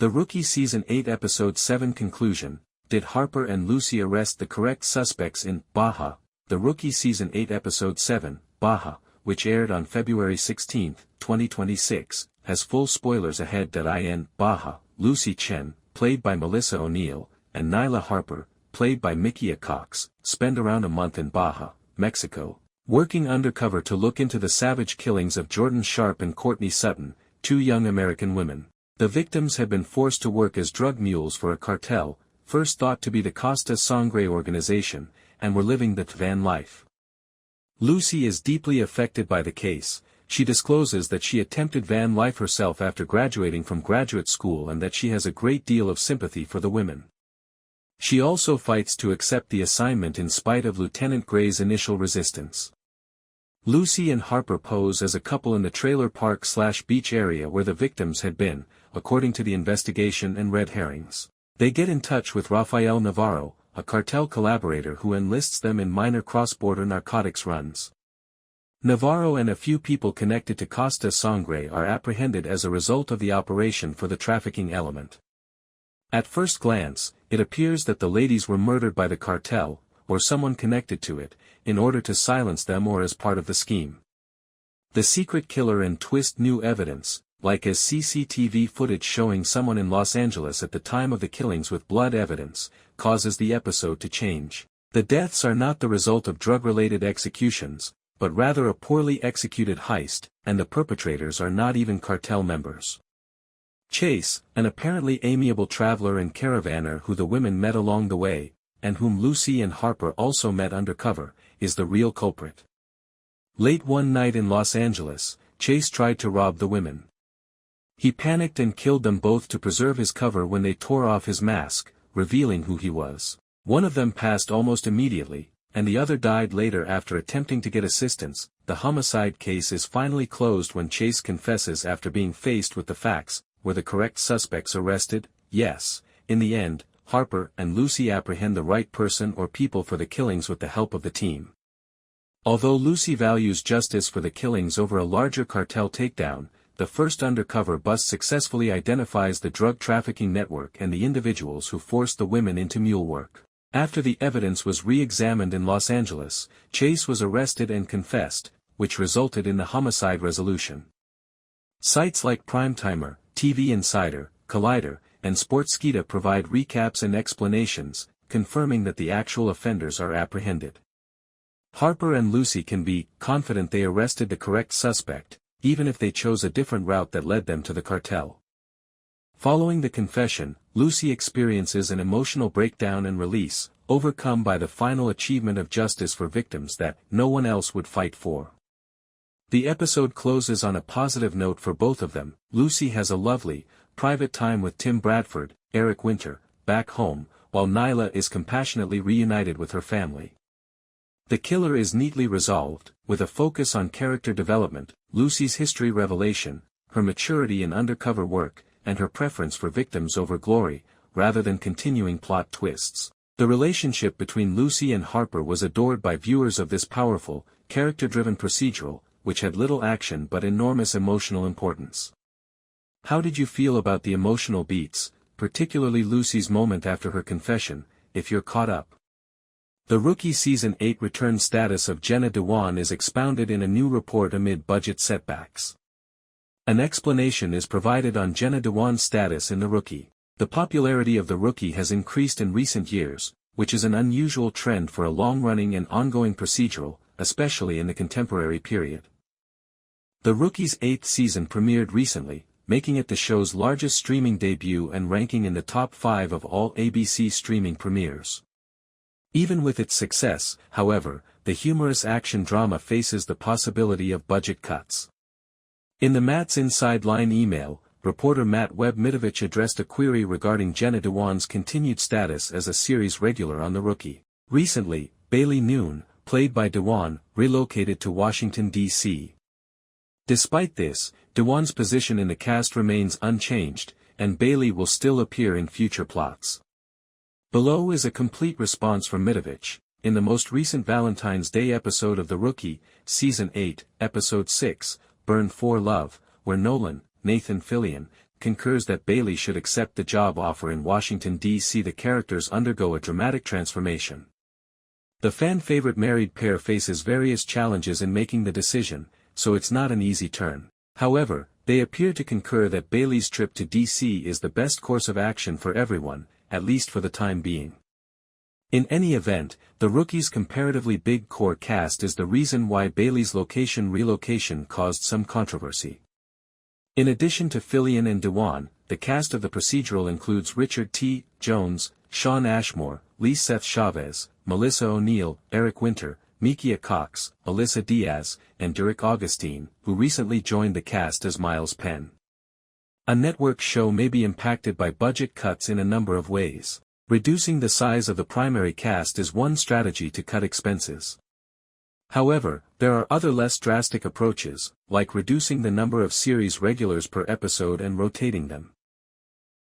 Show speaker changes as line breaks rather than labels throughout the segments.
The Rookie Season 8 Episode 7 Conclusion. Did Harper and Lucy arrest the correct suspects in Baja? The Rookie Season 8 Episode 7, Baja, which aired on February 16, 2026, has full spoilers ahead. In Baja, Lucy Chen, played by Melissa O'Neill, and Nyla Harper, played by Mikia Cox, spend around a month in Baja, Mexico, working undercover to look into the savage killings of Jordan Sharp and Courtney Sutton, two young American women. The victims had been forced to work as drug mules for a cartel, first thought to be the Costa Sangre organization, and were living the van life. Lucy is deeply affected by the case. She discloses that she attempted van life herself after graduating from graduate school and that she has a great deal of sympathy for the women. She also fights to accept the assignment in spite of Lieutenant Gray's initial resistance. Lucy and Harper pose as a couple in the trailer park/beach area where the victims had been, according to the investigation and Red Herrings. They get in touch with Rafael Navarro, a cartel collaborator who enlists them in minor cross-border narcotics runs. Navarro and a few people connected to Costa Sangre are apprehended as a result of the operation for the trafficking element. At first glance, it appears that the ladies were murdered by the cartel, or someone connected to it, in order to silence them or as part of the scheme. The secret killer and twist new evidence, like as CCTV footage showing someone in Los Angeles at the time of the killings with blood evidence, causes the episode to change. The deaths are not the result of drug-related executions, but rather a poorly executed heist, and the perpetrators are not even cartel members. Chase, an apparently amiable traveler and caravaner who the women met along the way, and whom Lucy and Harper also met undercover, is the real culprit. Late one night in Los Angeles, Chase tried to rob the women. He panicked and killed them both to preserve his cover when they tore off his mask, revealing who he was. One of them passed almost immediately, and the other died later after attempting to get assistance. The homicide case is finally closed when Chase confesses after being faced with the facts. Were the correct suspects arrested? Yes. In the end, Harper and Lucy apprehend the right person or people for the killings with the help of the team. Although Lucy values justice for the killings over a larger cartel takedown, the first undercover bust successfully identifies the drug trafficking network and the individuals who forced the women into mule work. After the evidence was re-examined in Los Angeles, Chase was arrested and confessed, which resulted in the homicide resolution. Sites like Primetimer, TV Insider, Collider, and Sportskeeda provide recaps and explanations, confirming that the actual offenders are apprehended. Harper and Lucy can be confident they arrested the correct suspect, even if they chose a different route that led them to the cartel. Following the confession, Lucy experiences an emotional breakdown and release, overcome by the final achievement of justice for victims that no one else would fight for. The episode closes on a positive note for both of them. Lucy has a lovely, private time with Tim Bradford, Eric Winter, back home, while Nyla is compassionately reunited with her family. The killer is neatly resolved, with a focus on character development, Lucy's history revelation, her maturity in undercover work, and her preference for victims over glory, rather than continuing plot twists. The relationship between Lucy and Harper was adored by viewers of this powerful, character-driven procedural, which had little action but enormous emotional importance. How did you feel about the emotional beats, particularly Lucy's moment after her confession, if you're caught up? The Rookie Season 8 return status of Jenna Dewan is expounded in a new report amid budget setbacks. An explanation is provided on Jenna Dewan's status in The Rookie. The popularity of The Rookie has increased in recent years, which is an unusual trend for a long-running and ongoing procedural, especially in the contemporary period. The Rookie's 8th season premiered recently, making it the show's largest streaming debut and ranking in the top 5 of all ABC streaming premieres. Even with its success, however, the humorous action drama faces the possibility of budget cuts. In the Matt's Inside Line email, reporter Matt Webb-Mitovich addressed a query regarding Jenna Dewan's continued status as a series regular on The Rookie. Recently, Bailey Noon, played by Dewan, relocated to Washington, D.C. Despite this, Dewan's position in the cast remains unchanged, and Bailey will still appear in future plots. Below is a complete response from Mitovich. In the most recent Valentine's Day episode of The Rookie, Season 8, Episode 6, Burn for Love, where Nolan, Nathan Fillion, concurs that Bailey should accept the job offer in Washington, D.C. The characters undergo a dramatic transformation. The fan-favorite married pair faces various challenges in making the decision, so it's not an easy turn. However, they appear to concur that Bailey's trip to D.C. is the best course of action for everyone, at least for the time being. In any event, the Rookie's comparatively big core cast is the reason why Bailey's relocation caused some controversy. In addition to Fillion and Dewan, the cast of the procedural includes Richard T. Jones, Shawn Ashmore, Lee Seth Chavez, Melissa O'Neill, Eric Winter, Mikia Cox, Alyssa Diaz, and Derek Augustine, who recently joined the cast as Miles Penn. A network show may be impacted by budget cuts in a number of ways. Reducing the size of the primary cast is one strategy to cut expenses. However, there are other less drastic approaches, like reducing the number of series regulars per episode and rotating them.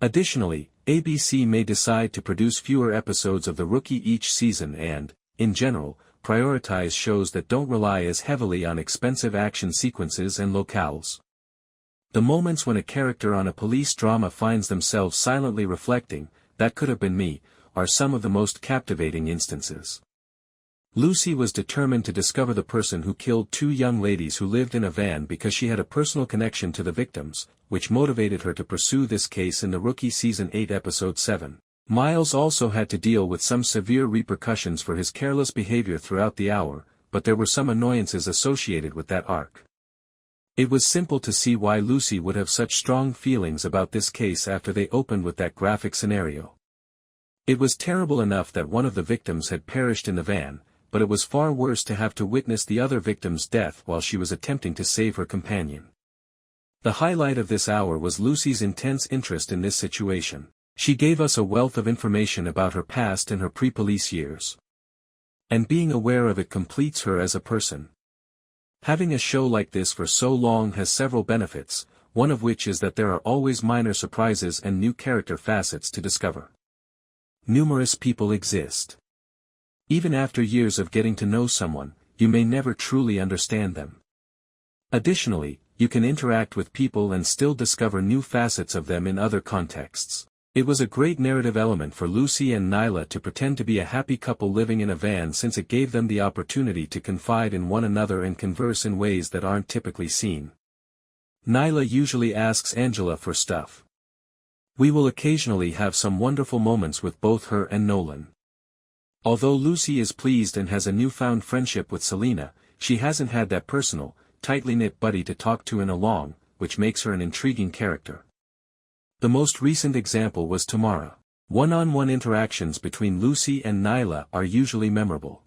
Additionally, ABC may decide to produce fewer episodes of The Rookie each season and, in general, prioritize shows that don't rely as heavily on expensive action sequences and locales. The moments when a character on a police drama finds themselves silently reflecting, "That could have been me," are some of the most captivating instances. Lucy was determined to discover the person who killed two young ladies who lived in a van because she had a personal connection to the victims, which motivated her to pursue this case in The Rookie Season 8 Episode 7. Miles also had to deal with some severe repercussions for his careless behavior throughout the hour, but there were some annoyances associated with that arc. It was simple to see why Lucy would have such strong feelings about this case after they opened with that graphic scenario. It was terrible enough that one of the victims had perished in the van, but it was far worse to have to witness the other victim's death while she was attempting to save her companion. The highlight of this hour was Lucy's intense interest in this situation. She gave us a wealth of information about her past and her pre-police years. And being aware of it completes her as a person. Having a show like this for so long has several benefits, one of which is that there are always minor surprises and new character facets to discover. Numerous people exist. Even after years of getting to know someone, you may never truly understand them. Additionally, you can interact with people and still discover new facets of them in other contexts. It was a great narrative element for Lucy and Nyla to pretend to be a happy couple living in a van, since it gave them the opportunity to confide in one another and converse in ways that aren't typically seen. Nyla usually asks Angela for stuff. We will occasionally have some wonderful moments with both her and Nolan. Although Lucy is pleased and has a newfound friendship with Selena, she hasn't had that personal, tightly knit buddy to talk to in a long, which makes her an intriguing character. The most recent example was Tamara. One-on-one interactions between Lucy and Nyla are usually memorable.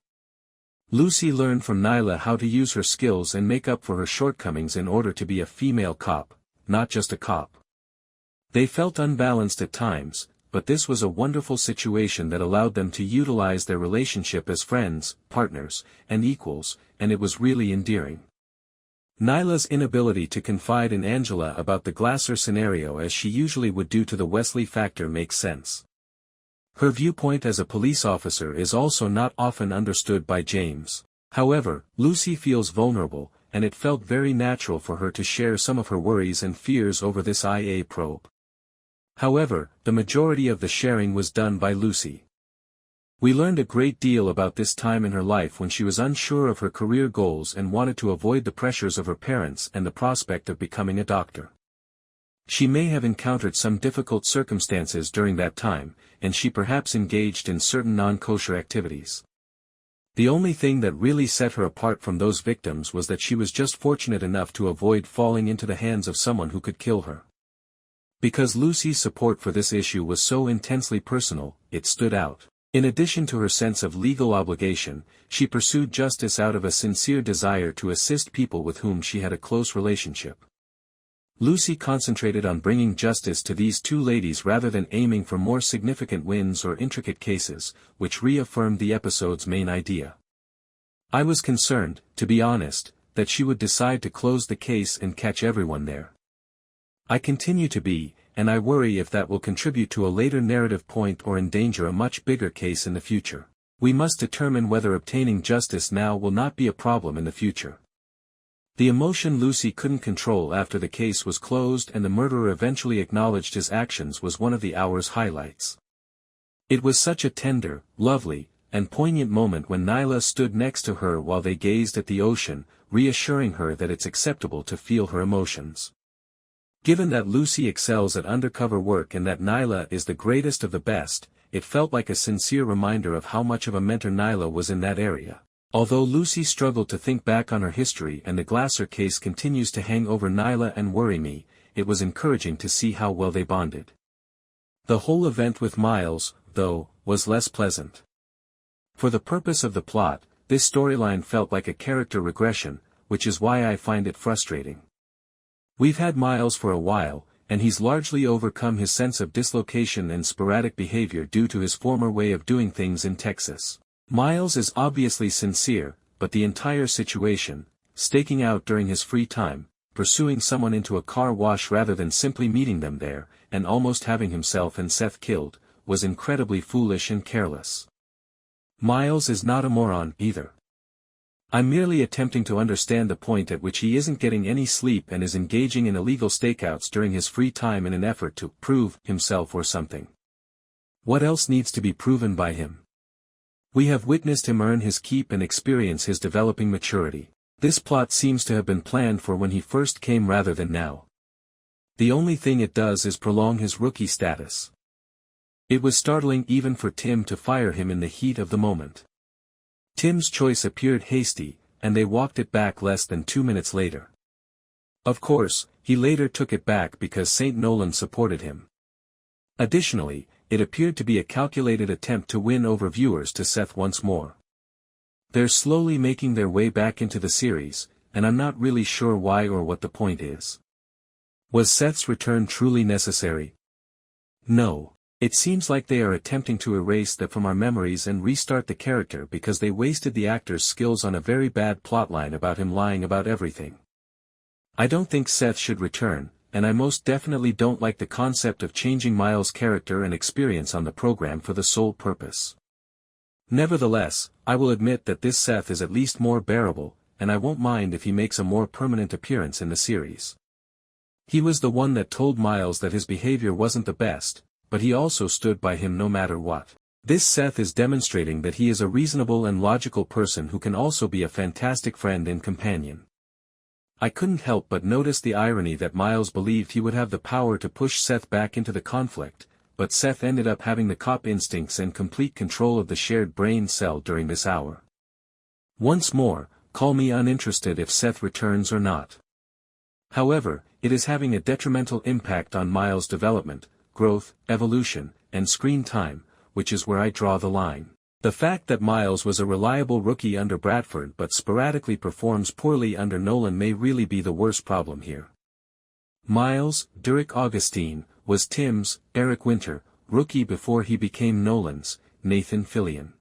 Lucy learned from Nyla how to use her skills and make up for her shortcomings in order to be a female cop, not just a cop. They felt unbalanced at times, but this was a wonderful situation that allowed them to utilize their relationship as friends, partners, and equals, and it was really endearing. Nyla's inability to confide in Angela about the Glasser scenario as she usually would do to the Wesley factor makes sense. Her viewpoint as a police officer is also not often understood by James. However, Lucy feels vulnerable, and it felt very natural for her to share some of her worries and fears over this IA probe. However, the majority of the sharing was done by Lucy. We learned a great deal about this time in her life when she was unsure of her career goals and wanted to avoid the pressures of her parents and the prospect of becoming a doctor. She may have encountered some difficult circumstances during that time, and she perhaps engaged in certain non-kosher activities. The only thing that really set her apart from those victims was that she was just fortunate enough to avoid falling into the hands of someone who could kill her. Because Lucy's support for this issue was so intensely personal, it stood out. In addition to her sense of legal obligation, she pursued justice out of a sincere desire to assist people with whom she had a close relationship. Lucy concentrated on bringing justice to these two ladies rather than aiming for more significant wins or intricate cases, which reaffirmed the episode's main idea. I was concerned, to be honest, that she would decide to close the case and catch everyone there. I continue to be, and I worry if that will contribute to a later narrative point or endanger a much bigger case in the future. We must determine whether obtaining justice now will not be a problem in the future. The emotion Lucy couldn't control after the case was closed and the murderer eventually acknowledged his actions was one of the hour's highlights. It was such a tender, lovely, and poignant moment when Nyla stood next to her while they gazed at the ocean, reassuring her that it's acceptable to feel her emotions. Given that Lucy excels at undercover work and that Nyla is the greatest of the best, it felt like a sincere reminder of how much of a mentor Nyla was in that area. Although Lucy struggled to think back on her history and the Glasser case continues to hang over Nyla and worry me, it was encouraging to see how well they bonded. The whole event with Miles, though, was less pleasant. For the purpose of the plot, this storyline felt like a character regression, which is why I find it frustrating. We've had Miles for a while, and he's largely overcome his sense of dislocation and sporadic behavior due to his former way of doing things in Texas. Miles is obviously sincere, but the entire situation, staking out during his free time, pursuing someone into a car wash rather than simply meeting them there, and almost having himself and Seth killed, was incredibly foolish and careless. Miles is not a moron either. I'm merely attempting to understand the point at which he isn't getting any sleep and is engaging in illegal stakeouts during his free time in an effort to prove himself or something. What else needs to be proven by him? We have witnessed him earn his keep and experience his developing maturity. This plot seems to have been planned for when he first came rather than now. The only thing it does is prolong his rookie status. It was startling even for Tim to fire him in the heat of the moment. Tim's choice appeared hasty, and they walked it back less than 2 minutes later. Of course, he later took it back because St. Nolan supported him. Additionally, it appeared to be a calculated attempt to win over viewers to Seth once more. They're slowly making their way back into the series, and I'm not really sure why or what the point is. Was Seth's return truly necessary? No. It seems like they are attempting to erase that from our memories and restart the character because they wasted the actor's skills on a very bad plotline about him lying about everything. I don't think Seth should return, and I most definitely don't like the concept of changing Miles' character and experience on the program for the sole purpose. Nevertheless, I will admit that this Seth is at least more bearable, and I won't mind if he makes a more permanent appearance in the series. He was the one that told Miles that his behavior wasn't the best, but he also stood by him no matter what. This Seth is demonstrating that he is a reasonable and logical person who can also be a fantastic friend and companion. I couldn't help but notice the irony that Miles believed he would have the power to push Seth back into the conflict, but Seth ended up having the cop instincts and complete control of the shared brain cell during this hour. Once more, call me uninterested if Seth returns or not. However, it is having a detrimental impact on Miles' development, growth, evolution, and screen time, which is where I draw the line. The fact that Miles was a reliable rookie under Bradford but sporadically performs poorly under Nolan may really be the worst problem here. Miles, Derek Augustine, was Tim's, Eric Winter, rookie before he became Nolan's, Nathan Fillion.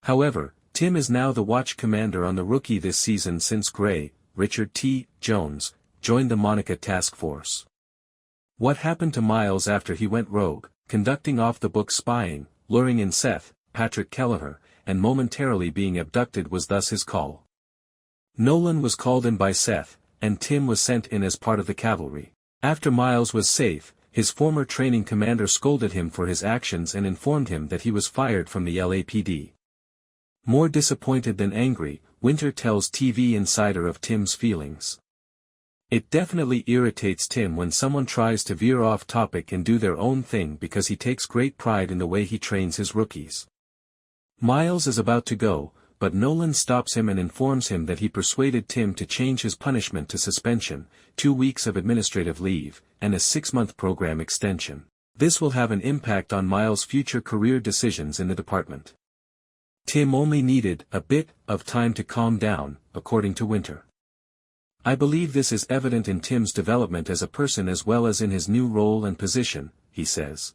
However, Tim is now the watch commander on the rookie this season since Gray, Richard T. Jones, joined the Monica task force. What happened to Miles after he went rogue, conducting off-the-book spying, luring in Seth, Patrick Kelleher, and momentarily being abducted was thus his call. Nolan was called in by Seth, and Tim was sent in as part of the cavalry. After Miles was safe, his former training commander scolded him for his actions and informed him that he was fired from the LAPD. More disappointed than angry, Winter tells TV Insider of Tim's feelings. It definitely irritates Tim when someone tries to veer off topic and do their own thing because he takes great pride in the way he trains his rookies. Miles is about to go, but Nolan stops him and informs him that he persuaded Tim to change his punishment to suspension, 2 weeks of administrative leave, and a 6-month program extension. This will have an impact on Miles' future career decisions in the department. Tim only needed a bit of time to calm down, according to Winter. I believe this is evident in Tim's development as a person as well as in his new role and position, he says.